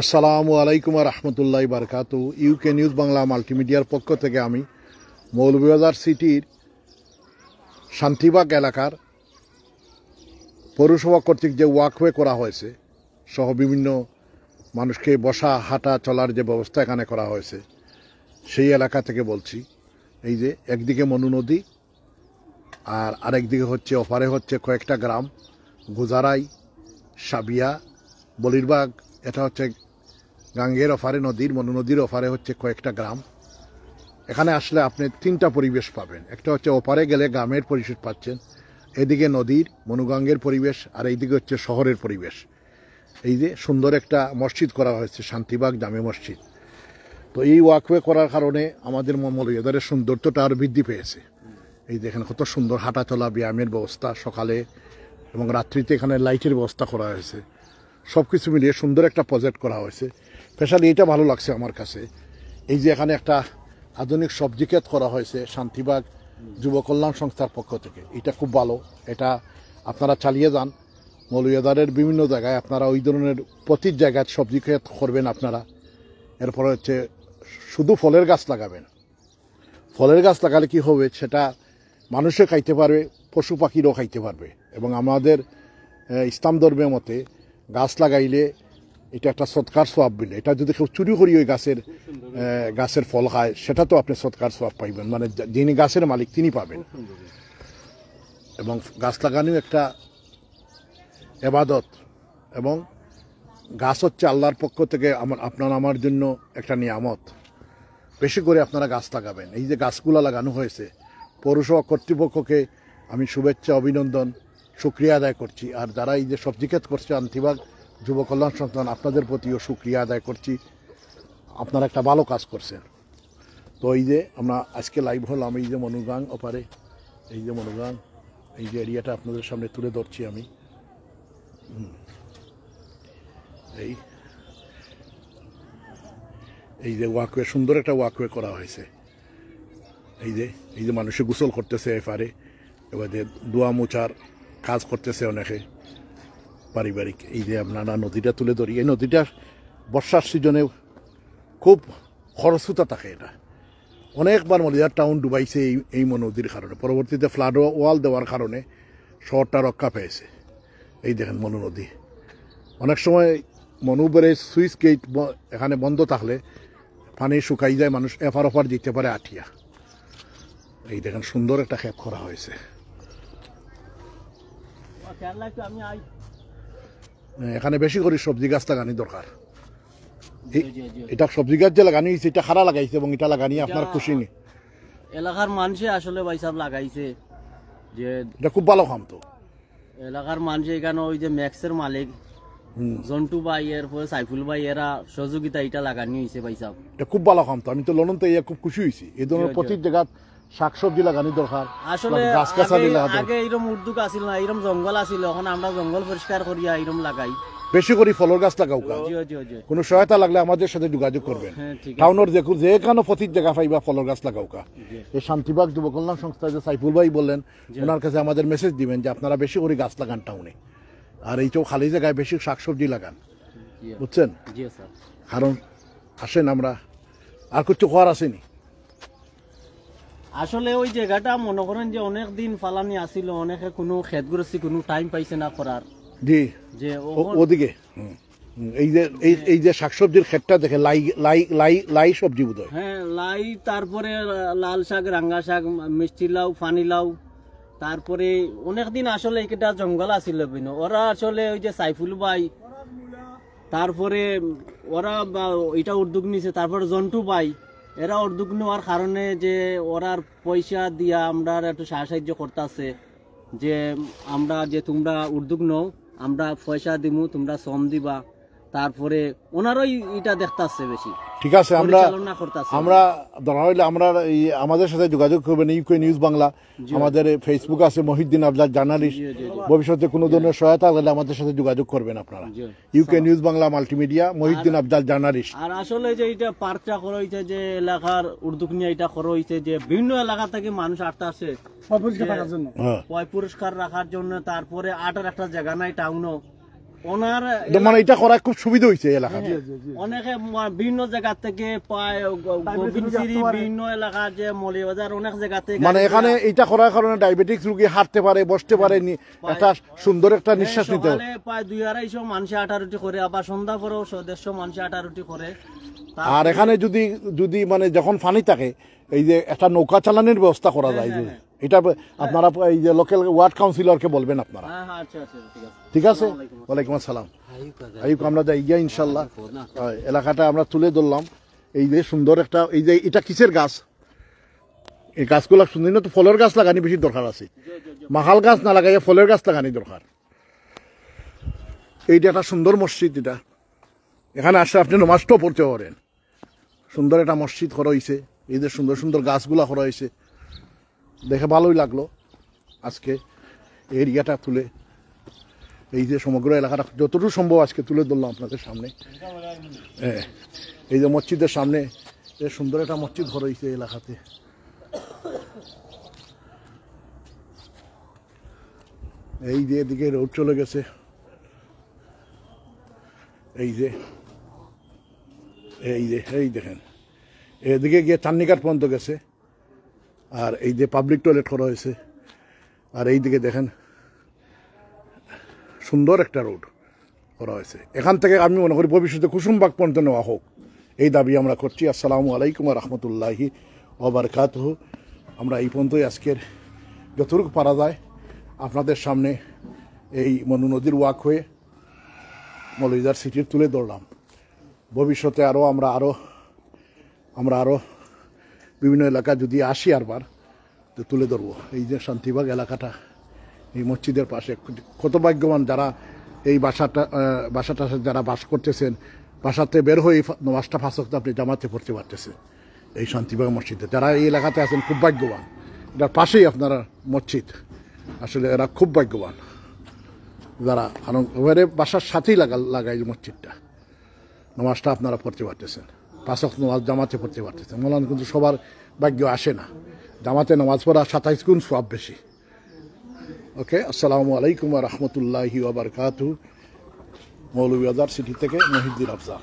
আসসালামু আলাইকুম রহমতুল্লাহ বারকাতু। UK news Bangla মাল্টিমিডিয়ার পক্ষ থেকে আমি মৌলভীবাজার সিটির শান্তিবাগ এলাকার পৌরসভা কর্তৃক যে ওয়াকওয়ে করা হয়েছে সহ বিভিন্ন মানুষকে বসা হাঁটা চলার যে ব্যবস্থা এখানে করা হয়েছে সেই এলাকা থেকে বলছি। এই যে একদিকে মনু নদী আর আরেকদিকে হচ্ছে ওপারে হচ্ছে কয়েকটা গ্রাম গুজারাই, সাবিয়া, বলিরবাগ। এটা হচ্ছে গাঙ্গের ওপারে নদীর, মনু নদীর ওপারে হচ্ছে কয়েকটা গ্রাম। এখানে আসলে আপনি তিনটা পরিবেশ পাবেন। একটা হচ্ছে ওপারে গেলে গ্রামের পরিবেশ পাচ্ছেন, এদিকে নদীর মনুগাঙ্গের পরিবেশ, আর এইদিকে হচ্ছে শহরের পরিবেশ। এই যে সুন্দর একটা মসজিদ করা হয়েছে, শান্তিবাগ জামে মসজিদ। তো এই ওয়াকওয়ে করার কারণে আমাদের মৌলভীবাজারের সৌন্দর্যটা আরও বৃদ্ধি পেয়েছে। এই দেখেন কত সুন্দর হাঁটা চলা, ব্যায়ামের ব্যবস্থা সকালে এবং রাত্রিতে এখানে লাইটের ব্যবস্থা করা হয়েছে। সব কিছু মিলিয়ে সুন্দর একটা প্রজেক্ট করা হয়েছে। স্পেশালি এটা ভালো লাগছে আমার কাছে, এই যে এখানে একটা আধুনিক সবজি ক্ষেত করা হয়েছে শান্তিবাগ যুব কল্যাণ সংস্থার পক্ষ থেকে। এটা খুব ভালো, এটা আপনারা চালিয়ে যান। মৌলভীবাজারের বিভিন্ন জায়গায় আপনারা ওই ধরনের প্রতি জায়গায় সবজি ক্ষেত করবেন আপনারা। এরপরে হচ্ছে শুধু ফলের গাছ লাগাবেন। ফলের গাছ লাগালে কি হবে, সেটা মানুষও খাইতে পারবে, পশু পাখিরও খাইতে পারবে। এবং আমাদের ইসলাম ধর্মের মতে গাছ লাগাইলে এটা একটা সৎকার সোয়াব বিলে। এটা যদি কেউ চুরি করি ওই গাছের ফল খায়, সেটা তো আপনি সৎকার সোয়াব পাইবেন, মানে যিনি গাছের মালিক তিনি পাবেন। এবং গাছ লাগানো একটা এবাদত, এবং গাছ হচ্ছে আল্লাহর পক্ষ থেকে আমার জন্য একটা নিয়ামত। বেশি করে আপনারা গাছ লাগাবেন। এই যে গাছগুলো লাগানো হয়েছে, পৌরসভা কর্তৃপক্ষকে আমি শুভেচ্ছা, অভিনন্দন, শুক্রিয়া আদায় করছি। আর যারা এই যে সবজি ক্ষেত করছে শান্তিবাগ যুব কল্যাণ সংস্থা, আপনাদের প্রতিও শুক্রিয়া আদায় করছি। আপনারা একটা ভালো কাজ করছেন। তো এই যে আমরা আজকে লাইভ হলাম এই যে মনুগাং ওপারে, এই যে মনুগাং, এই যে এরিয়াটা আপনাদের সামনে তুলে ধরছি আমি। এই যে ওয়াকওয়ে, সুন্দর একটা ওয়াকওয়ে করা হয়েছে। এই যে মানুষে গোসল করতেছে এপারে, এবার দোয়া মোচার কাজ করতেছে অনেকে পারিবারিক। এই যে আপনারা নদীটা তুলে ধরি, এই নদীটা বর্ষার সিজনে খুব খরস্রোতা থাকে। এটা অনেকবার মৌলভীবাজার টাউন ডুবাইছে এই নদীর কারণে। পরবর্তীতে ফ্লাড ওয়াল দেওয়ার কারণে শহরটা রক্ষা পেয়েছে। এই দেখেন মনু নদী। অনেক সময় মনুবের সুইচ গেট এখানে বন্ধ থাকলে পানি শুকাই যায়, মানুষ এপার ওপার যেতে পারে আঠিয়া। এই দেখেন সুন্দর একটা ক্ষেত করা হয়েছে। এখানে বেশি করে সবজি গাছ লাগানি দরকার। এটা সবজি গাছ যে লাগানি হয়েছে, এটা খারা লাগাইছে এবং এটা লাগানি আপনার খুশি নি এলাকার মানুষে আসলে ভাইসাব লাগাইছে, যে এটা খুব ভালো কাম। তো এলাকার মানুষ এখানে ওই যে ম্যাক্সের মালিক জন্টু ভাই, এরপরে সাইফুল ভাই, এরা সহযোগিতা এটা লাগানি হয়েছে ভাইসাব। এটা খুব ভালো কাম। তো আমি তো লন্ডন তো খুব খুশি হয়েছি। এই ধরনের প্রতি জায়গা শাকসবজি লাগানি দরকার। আসলে আগে এরকম উদ্যোগ আসিল না, এরকম জঙ্গল আসিল, এখন আমরা জঙ্গল পরিষ্কার করিয়া এরকম লাগাই। বেশি করে ফলের গাছ লাগাও। কোনো সহায়তা লাগলে আমাদের সাথে যোগাযোগ করবেন। টাউনের যেখানে প্রতি জায়গা পাইবা ফলের গাছ লাগাও। এই শান্তিবাগ যুব কল্যাণ সংস্থা যে সাইফুল ভাই বললেন, ওনার কাছে আমাদের মেসেজ দিবেন যে আপনারা বেশি করে গাছ লাগান টাউনে, আর এইটাও খালি জায়গায় বেশি শাকসবজি লাগান, বুঝছেন? কারণ আসেন আমরা আর কিছু খাওয়ার আসেনি। আসলে ওই জায়গাটা মনে করেন যে অনেক দিন ফালানি আসিল, অনেকে কোনো ক্ষেত গড়েছি, কোনো টাইম পাইছে না করার। জি, যে ওদিকে এই যে শাকসবজির ক্ষেতটা দেখে লাই সবজি বোধহয়। হ্যাঁ, লাই, তারপরে লাল শাক, রাঙ্গা শাক, মিষ্টি লাউ, ফানি লাউ। তারপরে অনেকদিন আসলে এটা জঙ্গল আসিল। ওরা আসলে ওই যে সাইফুল ভাই, তারপরে ওরা এটা উদ্যোগ নিছে, তারপরে জন্টু ভাই, এরা উদ্যোগ নেওয়ার কারণে যে ওরার পয়সা দিয়া আমরা একটু সাহায্য করতেছে, যে আমরা যে তোমরা উদ্যোগ নাও, আমরা পয়সা দিমু, তোমরা শ্রম দিবা। তারপরে ওনারাই এটা দেখতেছে বেশি। ঠিক আছে, আমরা ধরা হইলে আমরা আমাদের সাথে যোগাযোগ করবেন। ইউকে নিউজ বাংলা, আমাদের ফেসবুক আছে মহিউদ্দিন আফজাল জার্নালিস্ট। ভবিষ্যতে কোনো ধরনের সহায়তা হলে আমাদের সাথে যোগাযোগ করবেন আপনারা। UK news Bangla multimedia, Mohiuddin Afzal journalist. আর আসলে যে এটা পার্কটা করা হয়েছে, যে এলাকার উদ্যোগ নিয়ে এটা করা হয়েছে, যে বিভিন্ন এলাকা থেকে মানুষ আসতে আসে পরিষ্কার রাখার জন্য। তারপরে আটার একটা জায়গা নাই টাউনও, ওনার মানে এটা করা খুব সুবিধা হয়েছে এই এলাকাতে। অনেকে বিভিন্ন জায়গা থেকে পায়, গোবিন্দসিরি বিভিন্ন এলাকা যে মলিবাজার অনেক জায়গা থেকে, মানে এখানে এটা করার কারণে ডায়াবেটিস রোগী হাঁটতে পারে, বসতে পারে, একটা সুন্দর একটা নিঃশ্বাস নিতে পারে। সকালে প্রায় 2-250 মানুষ আটা রুটি করে, আবার সন্ধ্যা পরেও 150 মানুষ আটা রুটি করে। আর এখানে যদি মানে যখন পানি থাকে এই যে একটা নৌকা চালানোর ব্যবস্থা করা যায়, যে এটা আপনারা এই যে লোকাল ওয়ার্ড কাউন্সিলরকে বলবেন আপনারা। হ্যাঁ হ্যাঁ, আচ্ছা আচ্ছা, ঠিক আছে। ঠিক আছে, ওয়ালাইকুম আসসালাম। আইব আমরা যাই গিয়া ইনশাল্লাহ। এলাকাটা আমরা তুলে ধরলাম। এই যে সুন্দর একটা, এই যে এটা কিসের গাছ, এই গাছগুলা সুন্দর না, তো ফলের গাছ লাগানি বেশি দরকার আছে। মাখাল গাছ না লাগাইয়া ফলের গাছ লাগানি দরকার। এইটা একটা সুন্দর মসজিদ, এটা এখানে আসলে আপনি নমাজটাও পড়তে পারেন। সুন্দর একটা মসজিদ করা হয়েছে, এই যে সুন্দর সুন্দর গাছগুলা করা হয়েছে, দেখে ভালোই লাগলো আজকে এরিয়াটা তুলে। এই যে সমগ্র এলাকাটা যতটুকু সম্ভব আজকে তুলে ধরলাম আপনাদের সামনে। হ্যাঁ, এই যে মসজিদের সামনে যে সুন্দর একটা মসজিদ করা হয়েছে এলাকাতে। এই যে এদিকে রোড চলে গেছে, এই যে এই দেখেন এদিকে গিয়ে চান্নিঘাট পর্যন্ত গেছে। আর এই যে পাবলিক টয়লেট করা হয়েছে। আর এই দিকে দেখেন সুন্দর একটা রোড করা হয়েছে। এখান থেকে আমি মনে করি ভবিষ্যতে কুসুমবাগ পর্যন্ত নেওয়া হোক, এই দাবি আমরা করছি। আসসালামু আলাইকুম রহমতুল্লাহি ওয়া বারাকাতুহু। আমরা এই পর্যন্তই আজকের যতটুকু পারা যায় আপনাদের সামনে এই মনু নদীর ওয়াক হয়ে মৌলভীবাজার সিটির তুলে ধরলাম। ভবিষ্যতে আমরা আরও বিভিন্ন এলাকা যদি আসি আরবার তো তুলে ধরবো। এই যে শান্তিবাগ এলাকাটা, এই মসজিদের পাশে কত ভাগ্যবান যারা এই বাসাটা যারা বাস করতেছেন, বাসাতে বের হয়ে নামাজটা 5 ওয়াক্ত আপনি জামাতে পড়তে পারতেছেন এই শান্তিবাগ মসজিদে। যারা এই এলাকাতে আছেন খুব ভাগ্যবান, এটার পাশেই আপনারা মসজিদ, আসলে এরা খুব ভাগ্যবান যারা, কারণ ওখানে বাসার সাথেই লাগাই মসজিদটা, নামাজটা আপনারা পড়তে পারতেছেন, 5 ওয়াক্ত নামাজ জামাতে পড়তে পারতেছেন। মৌলানা কিন্তু সবার ভাগ্য আসে না, জামাতে নামাজ পড়া 27 গুণ সওয়াব বেশি। ওকে, আসসালামু আলাইকুম রহমতুল্লাহি ওয়া বারাকাতুহু। মৌলভীবাজার সিটি থেকে মহিউদ্দিন আফজাল।